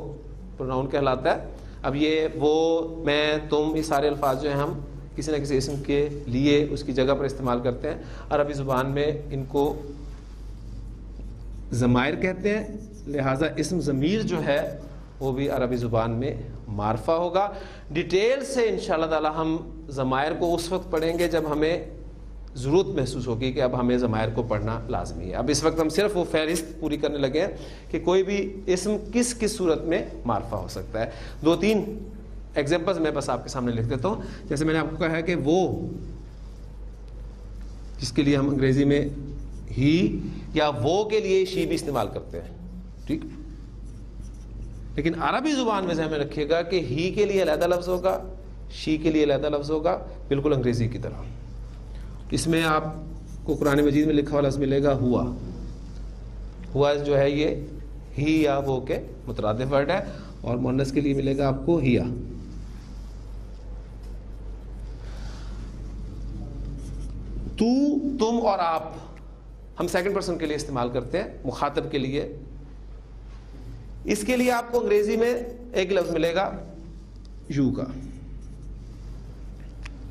پروناؤن کہلاتا ہے. اب یہ وہ، میں، تم، یہ سارے الفاظ جو ہیں ہم کسی نہ کسی اسم کے لیے اس کی جگہ پر استعمال کرتے ہیں. عربی زبان میں ان کو ضمائر کہتے ہیں, لہٰذا اسم ضمیر جو ہے وہ بھی عربی زبان میں معرفہ ہوگا. ڈیٹیل سے انشاءاللہ تعالی ہم ضمائر کو اس وقت پڑھیں گے جب ہمیں ضرورت محسوس ہوگی کہ اب ہمیں ضمائر کو پڑھنا لازمی ہے. اب اس وقت ہم صرف وہ فہرست پوری کرنے لگے ہیں کہ کوئی بھی اسم کس کس صورت میں معرفہ ہو سکتا ہے. 2-3 ایگزامپلز میں بس آپ کے سامنے لکھ دیتا ہوں. جیسے میں نے آپ کو کہا ہے کہ وہ, جس کے لیے ہم انگریزی میں ہی یا وہ کے لیے شی بھی استعمال کرتے ہیں, ٹھیک, لیکن عربی زبان میں ذہن میں رکھیے گا کہ ہی کے لیے علیحدہ لفظ ہوگا, شی کے لیے علیحدہ لفظ ہوگا, بالکل انگریزی کی طرح. اس میں آپ کو قرآن مجید میں لکھا ہوا لفظ ملے گا ہوا. ہوا جو ہے یہ ہی یا وہ کے مترادف ورڈ ہے, اور مؤنث کے لیے ملے گا آپ کو ہیا. تو, تم اور آپ ہم سیکنڈ پرسن کے لیے استعمال کرتے ہیں, مخاطب کے لیے. اس کے لیے آپ کو انگریزی میں ایک لفظ ملے گا یو کا,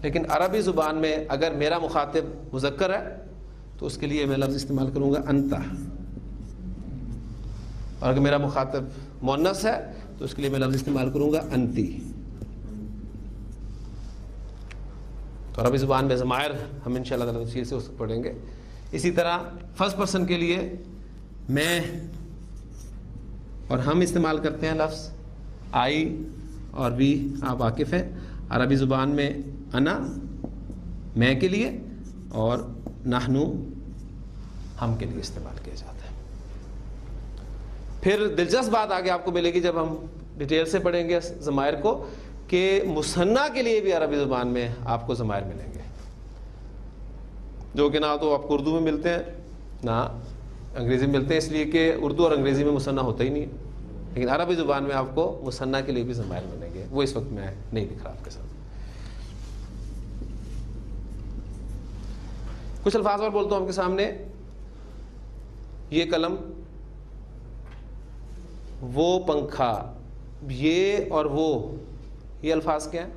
لیکن عربی زبان میں اگر میرا مخاطب مذکر ہے تو اس کے لیے میں لفظ استعمال کروں گا انتا, اور اگر میرا مخاطب مؤنث ہے تو اس کے لیے میں لفظ استعمال کروں گا انتی. تو عربی زبان میں ضمائر ہم انشاءاللہ تعالی تفصیل سے اس کو پڑھیں گے. اسی طرح فرسٹ پرسن کے لیے میں اور ہم استعمال کرتے ہیں لفظ آئی اور وی, آپ واقف ہیں. عربی زبان میں انا میں کے لیے اور نحنو ہم کے لیے استعمال کیا جاتا ہے. پھر دلچسپ بات آگے آپ کو ملے گی جب ہم ڈیٹیل سے پڑھیں گے ضمائر کو, کہ مثنیٰ کے لیے بھی عربی زبان میں آپ کو ضمائر ملیں گے, جو کہ نہ تو آپ کو اردو میں ملتے ہیں نہ انگریزی میں ملتے ہیں, اس لیے کہ اردو اور انگریزی میں مثنیٰ ہوتا ہی نہیں ہے. لیکن عربی زبان میں آپ کو مثنیٰ کے لیے بھی ضمائر ملیں گے, وہ اس وقت میں نہیں لکھ رہا آپ کے ساتھ. کچھ الفاظ اور بولتا ہوں آپ کے سامنے. یہ قلم, وہ پنکھا, یہ اور وہ, یہ الفاظ کیا ہیں؟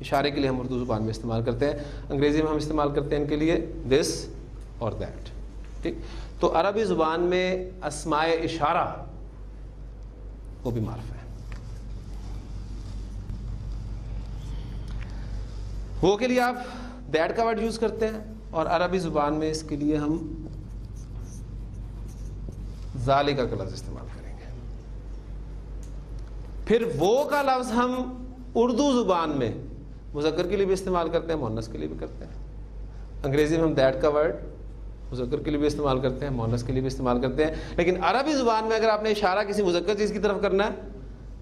اشارے کے لیے ہم اردو زبان میں استعمال کرتے ہیں. انگریزی میں ہم استعمال کرتے ہیں ان کے لیے دس اور دیٹ, ٹھیک. تو عربی زبان میں اسماء اشارہ وہ بھی معرفہ ہے. وہ کے لیے آپ دیٹ کا ورڈ یوز کرتے ہیں, اور عربی زبان میں اس کے لیے ہم ذالکا کا لفظ استعمال کریں گے. پھر وہ کا لفظ ہم اردو زبان میں مذکر کے لیے بھی استعمال کرتے ہیں, مؤنث کے لیے بھی کرتے ہیں. انگریزی میں ہم دیٹ کا ورڈ مذکر کے لیے بھی استعمال کرتے ہیں, مؤنث کے لیے بھی استعمال کرتے ہیں. لیکن عربی زبان میں اگر آپ نے اشارہ کسی مذکر چیز کی طرف کرنا ہے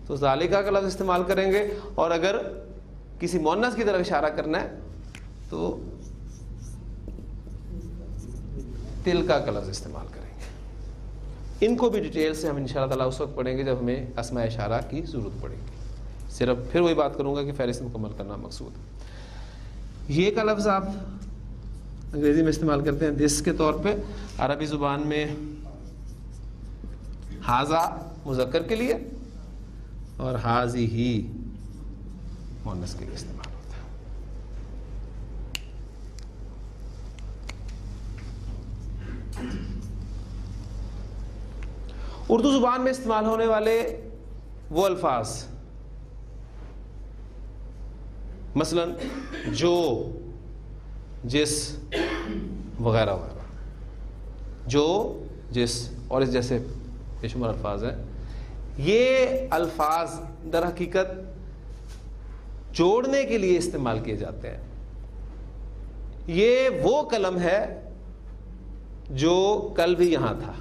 تو ذالکا کا لفظ استعمال کریں گے, اور اگر کسی مؤنث کی طرف اشارہ کرنا ہے تو تلکا کا لفظ استعمال کریں گے. ان کو بھی ڈیٹیل سے ہم انشاءاللہ تعالیٰ اس وقت پڑھیں گے جب ہمیں اسماء اشارہ کی ضرورت پڑے گی. صرف پھر وہی بات کروں گا کہ فہرست مکمل کرنا مقصود ہے. یہ کا لفظ آپ انگریزی میں استعمال کرتے ہیں دس کے طور پہ. عربی زبان میں ہاذا مذکر کے لیے اور ہاذیہ مؤنث کے لیے استعمال ہوتا ہے. اردو زبان میں استعمال ہونے والے وہ الفاظ مثلا جو, جس وغیرہ وغیرہ, جو, جس اور اس جیسے بے شمار الفاظ ہیں. یہ الفاظ در حقیقت جوڑنے کے لیے استعمال کیے جاتے ہیں. یہ وہ قلم ہے جو کل بھی یہاں تھا,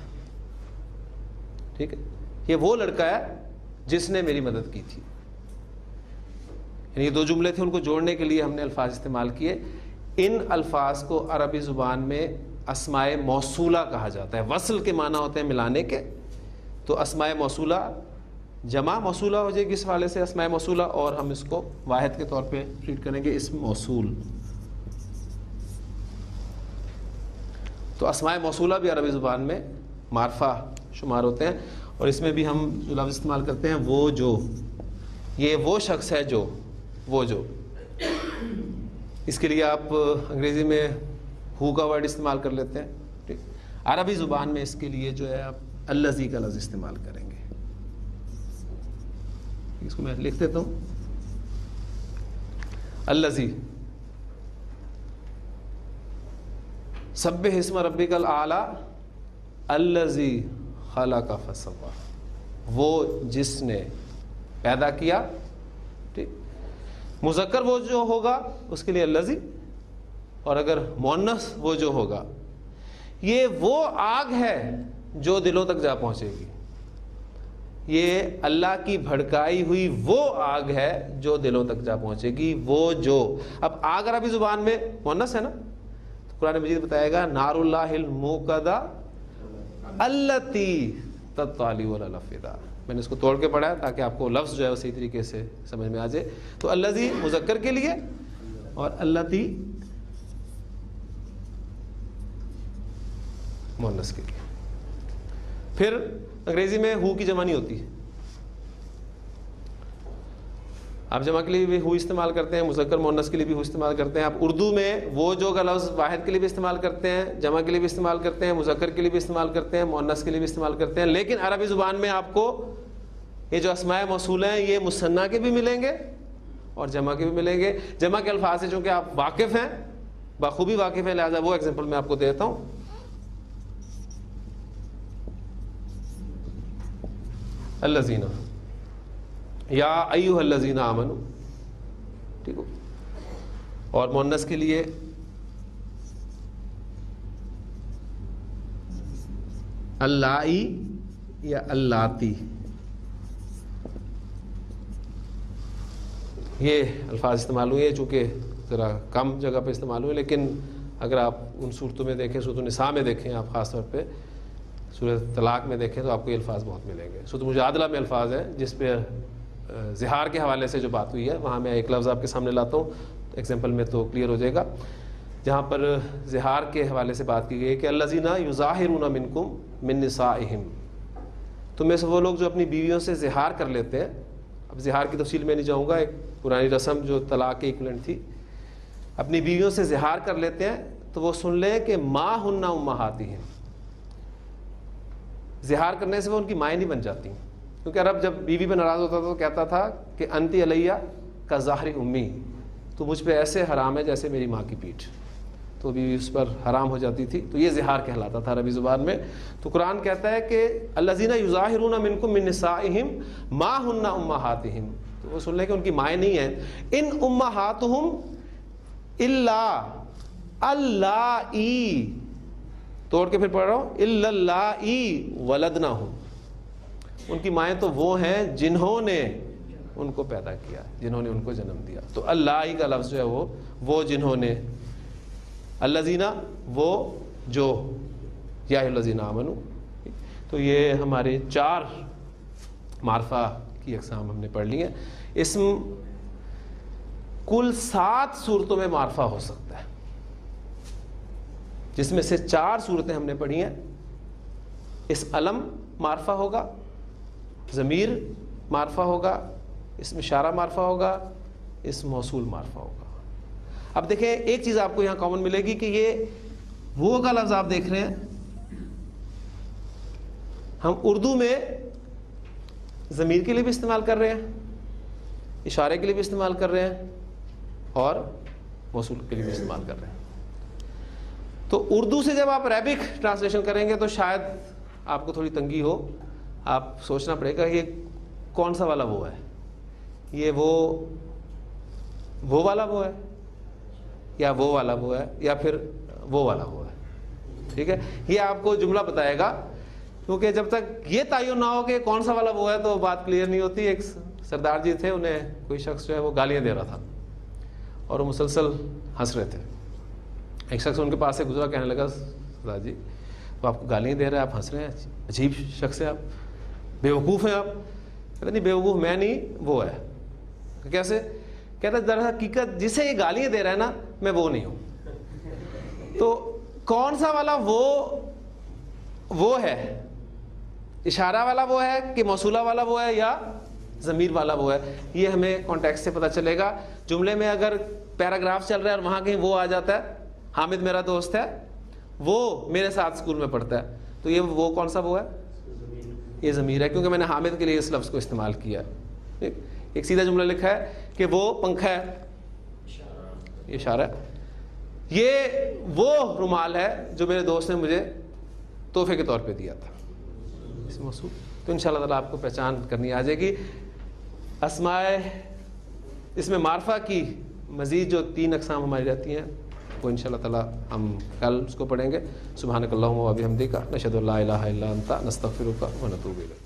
ٹھیک ہے. یہ وہ لڑکا ہے جس نے میری مدد کی تھی. یعنی یہ دو جملے تھے, ان کو جوڑنے کے لیے ہم نے الفاظ استعمال کیے. ان الفاظ کو عربی زبان میں اسماء موصولہ کہا جاتا ہے. وصل کے معنی ہوتے ہیں ملانے کے, تو اسماء موصولہ جمع موصولہ ہو جائے گی اس حوالے سے اسماء موصولہ, اور ہم اس کو واحد کے طور پہ ٹریٹ کریں گے اسم موصول. تو اسماء موصولہ بھی عربی زبان میں معرفہ شمار ہوتے ہیں, اور اس میں بھی ہم جو لفظ استعمال کرتے ہیں وہ جو, یہ وہ شخص ہے جو, وہ جو, اس کے لیے آپ انگریزی میں ہو کا ورڈ استعمال کر لیتے ہیں. ٹھیک. عربی زبان میں اس کے لیے جو ہے آپ الذی کا لفظ استعمال کریں گے. اس کو میں لکھ دیتا ہوں. الذی سبح اسم ربک الاعلی الذی خلق فسوی، وہ جس نے پیدا کیا. ٹھیک. مذکر وہ جو ہوگا اس کے لیے الذی، اور اگر مؤنث وہ جو ہوگا، یہ وہ آگ ہے جو دلوں تک جا پہنچے گی. یہ اللہ کی بھڑکائی ہوئی وہ آگ ہے جو دلوں تک جا پہنچے گی. وہ جو، اب آگ عربی زبان میں مؤنث ہے نا، تو قرآن مجید بتائے گا نار اللہ الموقدہ التی تطلی علی الافئدہ. میں نے اس کو توڑ کے پڑھا ہے تاکہ آپ کو لفظ جو ہے وہ صحیح طریقے سے سمجھ میں آ جائے. تو الذی مذکر کے لیے اور التی مؤنث کے لیے. پھر انگریزی میں ہو کی جمع نہیں ہوتی. آپ جمع کے لیے بھی ہو استعمال کرتے ہیں، مذکر مؤنث کے لیے بھی ہو استعمال کرتے ہیں. آپ اردو میں وہ جو کا لفظ واحد کے لیے بھی استعمال کرتے ہیں، جمع کے لیے بھی استعمال کرتے ہیں، مذکر کے لیے بھی استعمال کرتے ہیں، مؤنث کے لیے بھی استعمال کرتے ہیں. لیکن عربی زبان میں آپ کو یہ جو اسماء موصولہ ہیں یہ مثنیٰ کے بھی ملیں گے اور جمع کے بھی ملیں گے. جمع کے الفاظ سے چونکہ آپ واقف ہیں، بخوبی واقف ہیں، لہٰذا وہ ایگزامپل میں آپ کو دیتا ہوں. الذین یا ایھا الذین آمنوا. ٹھیک ہو. اور مؤنث کے لیے اللائی یا اللاتی. یہ الفاظ استعمال ہوئے ہیں چونکہ ذرا کم جگہ پہ استعمال ہوئے، لیکن اگر آپ ان صورتوں میں دیکھیں، سورۃ النساء میں دیکھیں آپ خاص طور پہ، سورۃ طلاق میں دیکھیں تو آپ کو یہ الفاظ بہت ملیں گے. سورۃ مجادلہ میں الفاظ ہیں جس پہ زہار کے حوالے سے جو بات ہوئی ہے، وہاں میں ایک لفظ آپ کے سامنے لاتا ہوں، ایگزامپل میں تو کلیئر ہو جائے گا. جہاں پر زہار کے حوالے سے بات کی گئی ہے کہ الذین یظاہرون منکم من نسائہم، تم میں سے وہ لوگ جو اپنی بیویوں سے زہار کر لیتے ہیں. اب زہار کی تفصیل میں نہیں جاؤں گا، ایک پرانی رسم جو طلاق کے ایکویلنٹ تھی. اپنی بیویوں سے زہار کر لیتے ہیں تو وہ سن لیں کہ ما ہن امہاتہم، زہار کرنے سے وہ ان کی مائیں نہیں بن جاتی. کیونکہ عرب جب بیوی پہ ناراض ہوتا تھا تو کہتا تھا کہ انتی علیہ کا ظاہر امی، تو مجھ پہ ایسے حرام ہے جیسے میری ماں کی پیٹھ. تو بیوی اس پر حرام ہو جاتی تھی، تو یہ زہار کہلاتا تھا عربی زبان میں. تو قرآن کہتا ہے کہ الذین یظاہرون منکم من نسائہم ما ہن امہاتہم، تو وہ سن لیں کہ ان کی مائیں نہیں ہیں. ان امہاتہم الا اللائی، توڑ کے پھر پڑھ رہا ہوں، الا اللائی ولدنہم، ان کی مائیں تو وہ ہیں جنہوں نے ان کو پیدا کیا، جنہوں نے ان کو جنم دیا. تو اللائی کا لفظ جو ہے وہ جنہوں نے، الذین وہ جو، یا الذین آمنوا. تو یہ ہمارے 4 معرفہ کی اقسام ہم نے پڑھ لی ہیں. اسم کل 7 صورتوں میں معرفہ ہو سکتا ہے، جس میں سے 4 صورتیں ہم نے پڑھی ہیں. اس علم معرفہ ہوگا، ضمیر معرفہ ہوگا، اسم اشارہ معرفہ ہوگا، اسم موصول معرفہ ہوگا. اب دیکھیں ایک چیز آپ کو یہاں کامن ملے گی کہ یہ وہ کا لفظ آپ دیکھ رہے ہیں، ہم اردو میں ضمیر کے لیے بھی استعمال کر رہے ہیں، اشارے کے لیے بھی استعمال کر رہے ہیں، اور موصول کے لیے بھی استعمال کر رہے ہیں. تو اردو سے جب آپ عربک ٹرانسلیشن کریں گے تو شاید آپ کو تھوڑی تنگی ہو، آپ سوچنا پڑے گا یہ کون سا والا وہ ہے، یہ وہ والا وہ ہے، یا وہ والا وہ ہے، یا پھر وہ والا وہ ہے. ٹھیک ہے، یہ آپ کو جملہ بتائے گا، کیونکہ جب تک یہ تعین نہ ہو کہ کون سا والا وہ ہے تو بات کلیئر نہیں ہوتی. ایک سردار جی تھے، انہیں کوئی شخص جو ہے وہ گالیاں دے رہا تھا اور وہ مسلسل ہنس رہے تھے. ایک شخص ان کے پاس سے گزرا، کہنے لگا سردار جی وہ آپ کو گالیاں دے رہا ہے، آپ ہنس رہے ہیں، عجیب شخص ہے، آپ بیوقوف ہیں. آپ کہتے نہیں بیوقوف میں نہیں، وہ ہے. کیسے؟ کہتا دراصل حقیقت جسے یہ گالیاں دے رہا ہے نا، میں وہ نہیں ہوں. تو کون سا والا وہ ہے؟ اشارہ والا وہ ہے کہ موصولہ والا وہ ہے، یا ضمیر والا وہ ہے. یہ ہمیں کانٹیکسٹ سے پتہ چلے گا. جملے میں اگر پیراگراف چل رہا ہے اور وہاں کہیں وہ آ جاتا ہے, حامد میرا دوست ہے, وہ میرے ساتھ اسکول میں پڑھتا ہے, تو یہ وہ کون سا وہ ہے؟ یہ ضمیر ہے, کیونکہ میں نے حامد کے لیے اس لفظ کو استعمال کیا ہے. ایک سیدھا جملہ لکھا ہے کہ وہ پنکھا ہے, یہ اشارہ ہے. یہ وہ رومال ہے جو میرے دوست نے مجھے تحفے کے طور پہ دیا تھا. اس موضوع تو انشاءاللہ تعالیٰ آپ کو پہچان کرنی آ جائے گی. اسماء اس میں معرفہ کی مزید جو 3 اقسام ہماری رہتی ہیں وہ انشاءاللہ تعالیٰ ہم کل اس کو پڑھیں گے. سبحانک اللہم و بحمدک نشہد ان لا الہ الا انت نستغفرک و نتوب الیک.